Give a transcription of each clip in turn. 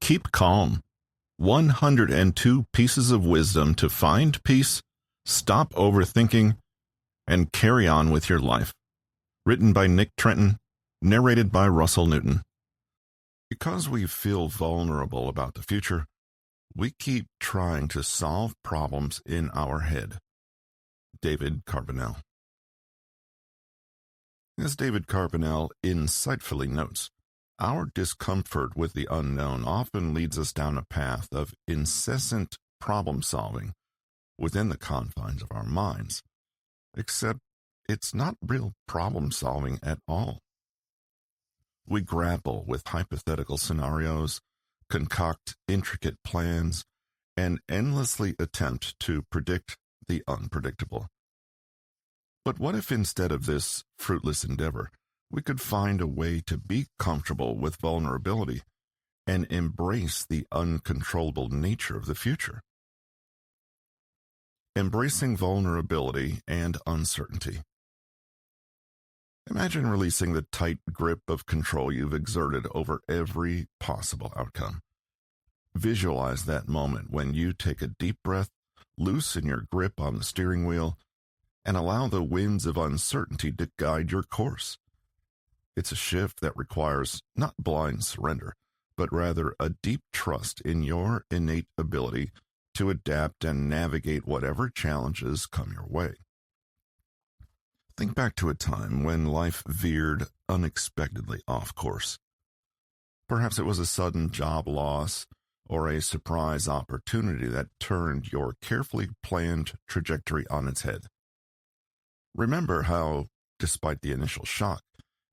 Keep calm. 102 pieces of wisdom to find peace, stop overthinking, and carry on with your life. Written by Nick Trenton, narrated by Russell Newton. Because we feel vulnerable about the future, we keep trying to solve problems in our head. David Carbonell. As David Carbonell insightfully notes, our discomfort with the unknown often leads us down a path of incessant problem-solving within the confines of our minds, except it's not real problem-solving at all. We grapple with hypothetical scenarios, concoct intricate plans, and endlessly attempt to predict the unpredictable. But what if instead of this fruitless endeavor, we could find a way to be comfortable with vulnerability and embrace the uncontrollable nature of the future? Embracing vulnerability and uncertainty. Imagine releasing the tight grip of control you've exerted over every possible outcome. Visualize that moment when you take a deep breath, loosen your grip on the steering wheel, and allow the winds of uncertainty to guide your course. It's a shift that requires not blind surrender, but rather a deep trust in your innate ability to adapt and navigate whatever challenges come your way. Think back to a time when life veered unexpectedly off course. Perhaps it was a sudden job loss or a surprise opportunity that turned your carefully planned trajectory on its head. Remember how, despite the initial shock,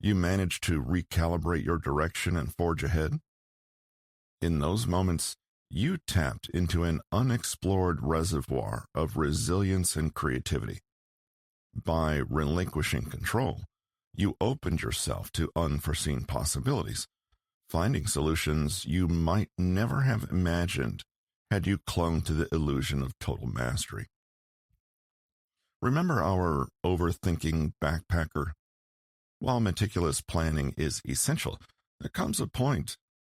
you managed to recalibrate your direction and forge ahead? In those moments, you tapped into an unexplored reservoir of resilience and creativity. By relinquishing control, you opened yourself to unforeseen possibilities, finding solutions you might never have imagined had you clung to the illusion of total mastery. Remember our overthinking backpacker? While meticulous planning is essential, there comes a point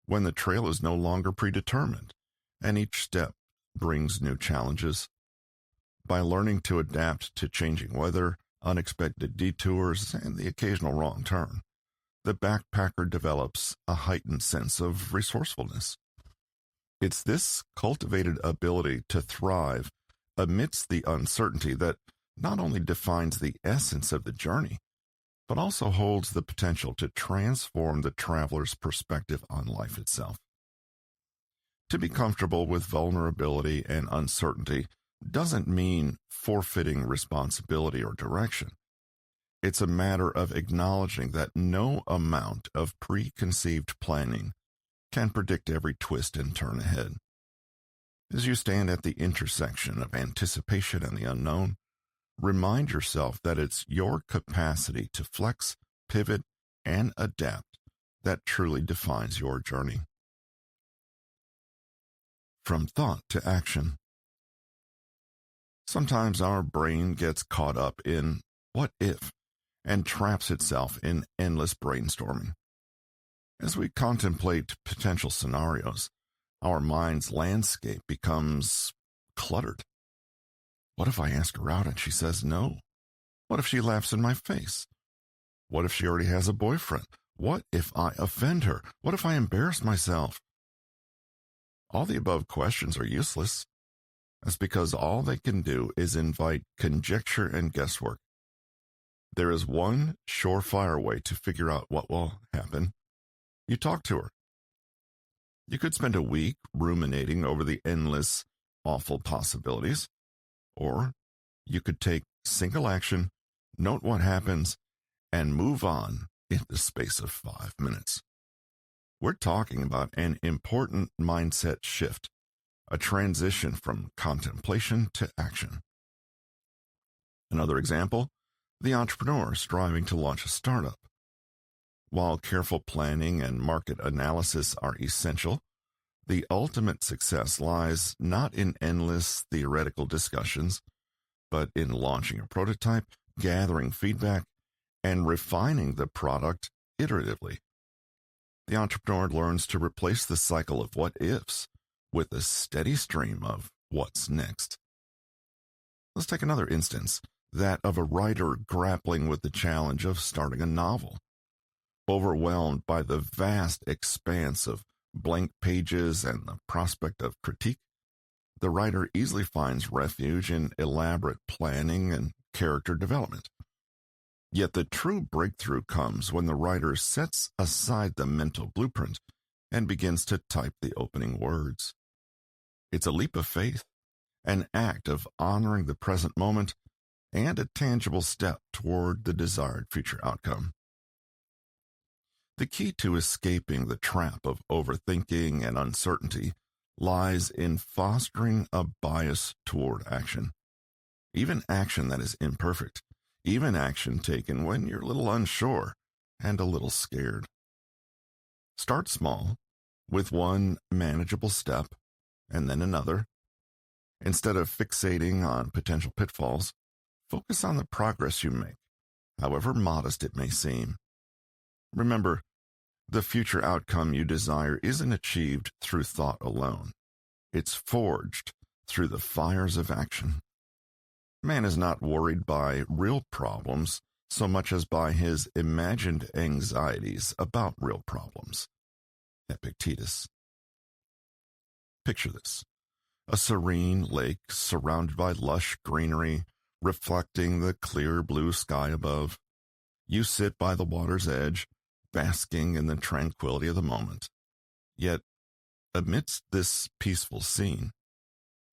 when the trail is no longer predetermined, and each step brings new challenges. By learning to adapt to changing weather, unexpected detours, and the occasional wrong turn, the backpacker develops a heightened sense of resourcefulness. It's this cultivated ability to thrive amidst the uncertainty that not only defines the essence of the journey, but also holds the potential to transform the traveler's perspective on life itself. To be comfortable with vulnerability and uncertainty doesn't mean forfeiting responsibility or direction. It's a matter of acknowledging that no amount of preconceived planning can predict every twist and turn ahead. As you stand at the intersection of anticipation and the unknown, remind yourself that it's your capacity to flex, pivot, and adapt that truly defines your journey. From thought to action. Sometimes our brain gets caught up in what if and traps itself in endless brainstorming. As we contemplate potential scenarios, our mind's landscape becomes cluttered. What if I ask her out and she says no? What if she laughs in my face? What if she already has a boyfriend? What if I offend her? What if I embarrass myself? All the above questions are useless. That's because all they can do is invite conjecture and guesswork. There is one surefire way to figure out what will happen. You talk to her. You could spend a week ruminating over the endless, awful possibilities. Or you could take single action, note what happens, and move on in the space of 5 minutes. We're talking about an important mindset shift, a transition from contemplation to action. Another example, the entrepreneur striving to launch a startup. While careful planning and market analysis are essential, the ultimate success lies not in endless theoretical discussions, but in launching a prototype, gathering feedback, and refining the product iteratively. The entrepreneur learns to replace the cycle of what ifs with a steady stream of what's next. Let's take another instance, that of a writer grappling with the challenge of starting a novel. Overwhelmed by the vast expanse of blank pages and the prospect of critique, the writer easily finds refuge in elaborate planning and character development. Yet the true breakthrough comes when the writer sets aside the mental blueprint and begins to type the opening words. It's a leap of faith, an act of honoring the present moment, and a tangible step toward the desired future outcome. The key to escaping the trap of overthinking and uncertainty lies in fostering a bias toward action. Even action that is imperfect, even action taken when you're a little unsure and a little scared. Start small, with one manageable step, and then another. Instead of fixating on potential pitfalls, focus on the progress you make, however modest it may seem. Remember, the future outcome you desire isn't achieved through thought alone. It's forged through the fires of action. Man is not worried by real problems so much as by his imagined anxieties about real problems. Epictetus. Picture this. A serene lake surrounded by lush greenery, reflecting the clear blue sky above. You sit by the water's edge, basking in the tranquility of the moment. Yet, amidst this peaceful scene,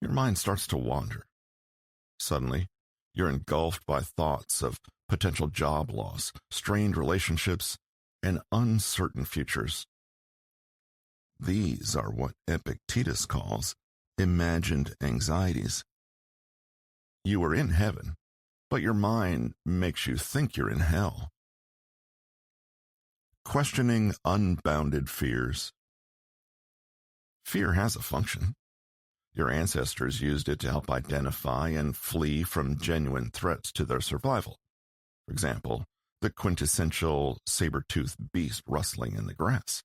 your mind starts to wander. Suddenly, you're engulfed by thoughts of potential job loss, strained relationships, and uncertain futures. These are what Epictetus calls imagined anxieties. You are in heaven, but your mind makes you think you're in hell. Questioning unbounded fears. Fear has a function. Your ancestors used it to help identify and flee from genuine threats to their survival. For example, the quintessential saber-toothed beast rustling in the grass.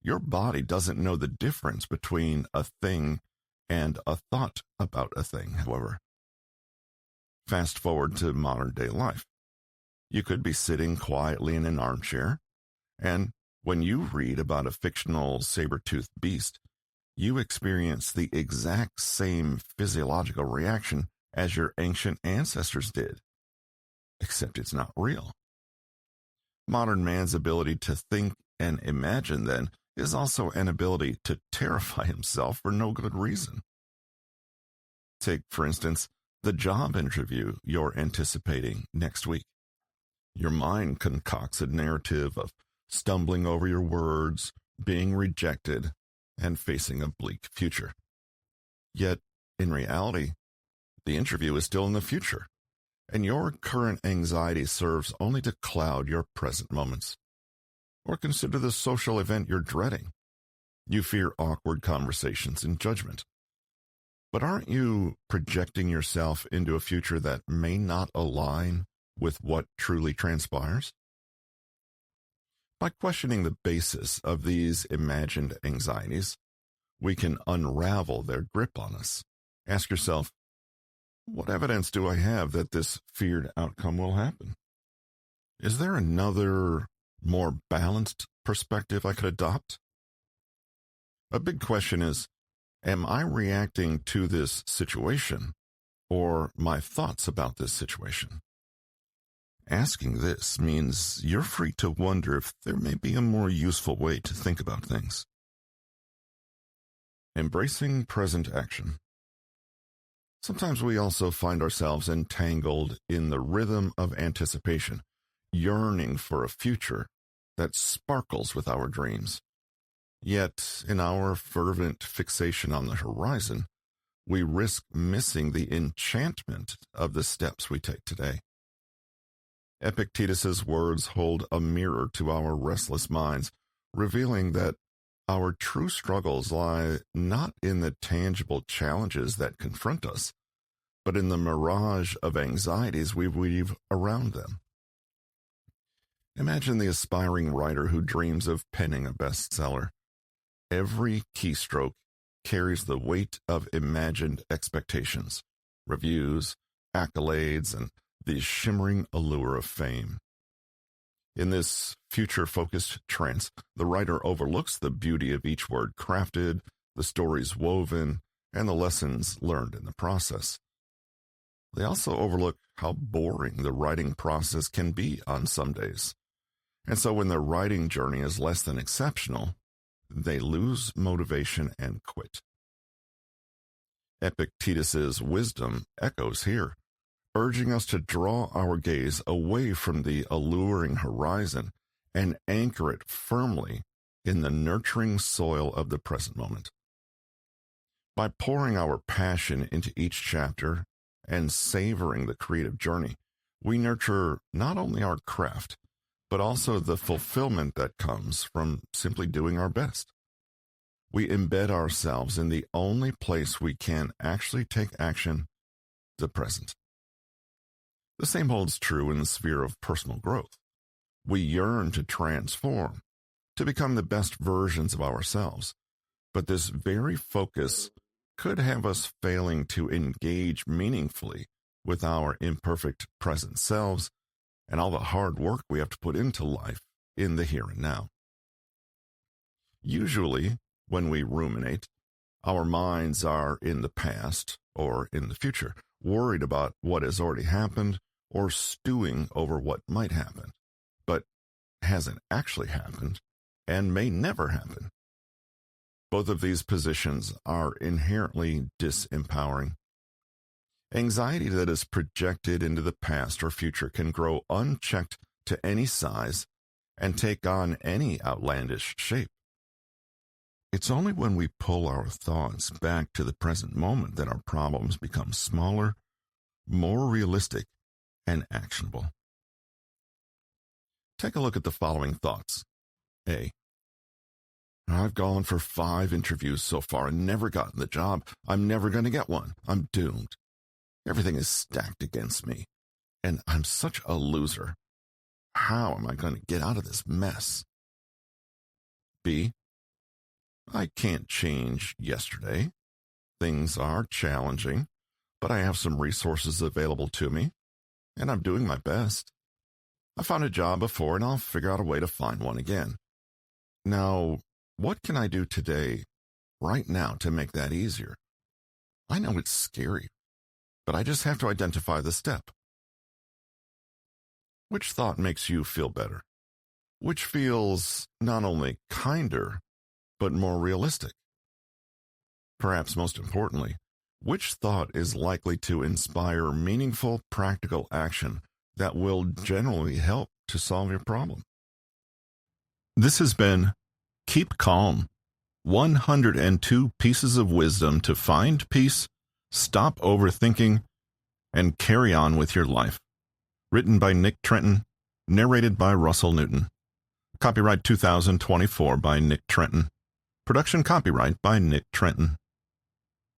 Your body doesn't know the difference between a thing and a thought about a thing, however. Fast forward to modern-day life. You could be sitting quietly in an armchair, and when you read about a fictional saber-toothed beast, you experience the exact same physiological reaction as your ancient ancestors did, except it's not real. Modern man's ability to think and imagine, then, is also an ability to terrify himself for no good reason. Take, for instance, the job interview you're anticipating next week. Your mind concocts a narrative of stumbling over your words, being rejected, and facing a bleak future. Yet, in reality, the interview is still in the future, and your current anxiety serves only to cloud your present moments. Or consider the social event you're dreading. You fear awkward conversations and judgment. But aren't you projecting yourself into a future that may not align with what truly transpires? By questioning the basis of these imagined anxieties, we can unravel their grip on us. Ask yourself, what evidence do I have that this feared outcome will happen? Is there another, more balanced perspective I could adopt? A big question is, am I reacting to this situation or my thoughts about this situation? Asking this means you're free to wonder if there may be a more useful way to think about things. Embracing present action. Sometimes we also find ourselves entangled in the rhythm of anticipation, yearning for a future that sparkles with our dreams. Yet, in our fervent fixation on the horizon, we risk missing the enchantment of the steps we take today. Epictetus's words hold a mirror to our restless minds, revealing that our true struggles lie not in the tangible challenges that confront us, but in the mirage of anxieties we weave around them. Imagine the aspiring writer who dreams of penning a bestseller. Every keystroke carries the weight of imagined expectations, reviews, accolades, and the shimmering allure of fame. In this future-focused trance, the writer overlooks the beauty of each word crafted, the stories woven, and the lessons learned in the process. They also overlook how boring the writing process can be on some days. And so when their writing journey is less than exceptional, they lose motivation and quit. Epictetus's wisdom echoes here, urging us to draw our gaze away from the alluring horizon and anchor it firmly in the nurturing soil of the present moment. By pouring our passion into each chapter and savoring the creative journey, we nurture not only our craft, but also the fulfillment that comes from simply doing our best. We embed ourselves in the only place we can actually take action, the present. The same holds true in the sphere of personal growth. We yearn to transform, to become the best versions of ourselves, but this very focus could have us failing to engage meaningfully with our imperfect present selves and all the hard work we have to put into life in the here and now. Usually, when we ruminate, our minds are in the past or in the future, worried about what has already happened or stewing over what might happen, but hasn't actually happened and may never happen. Both of these positions are inherently disempowering. Anxiety that is projected into the past or future can grow unchecked to any size and take on any outlandish shape. It's only when we pull our thoughts back to the present moment that our problems become smaller, more realistic, and actionable. Take a look at the following thoughts. A. I've gone for 5 interviews so far and never gotten the job. I'm never going to get one. I'm doomed. Everything is stacked against me, and I'm such a loser. How am I going to get out of this mess? B. I can't change yesterday. Things are challenging, but I have some resources available to me, and I'm doing my best. I found a job before, and I'll figure out a way to find one again. Now, what can I do today, right now, to make that easier? I know it's scary, but I just have to identify the step. Which thought makes you feel better? Which feels not only kinder, but more realistic? Perhaps most importantly, which thought is likely to inspire meaningful, practical action that will generally help to solve your problem? This has been Keep Calm, 102 Pieces of Wisdom to Find Peace, Stop Overthinking, and Carry On with Your Life. Written by Nick Trenton, narrated by Russell Newton. Copyright 2024 by Nick Trenton. Production copyright by Nick Trenton.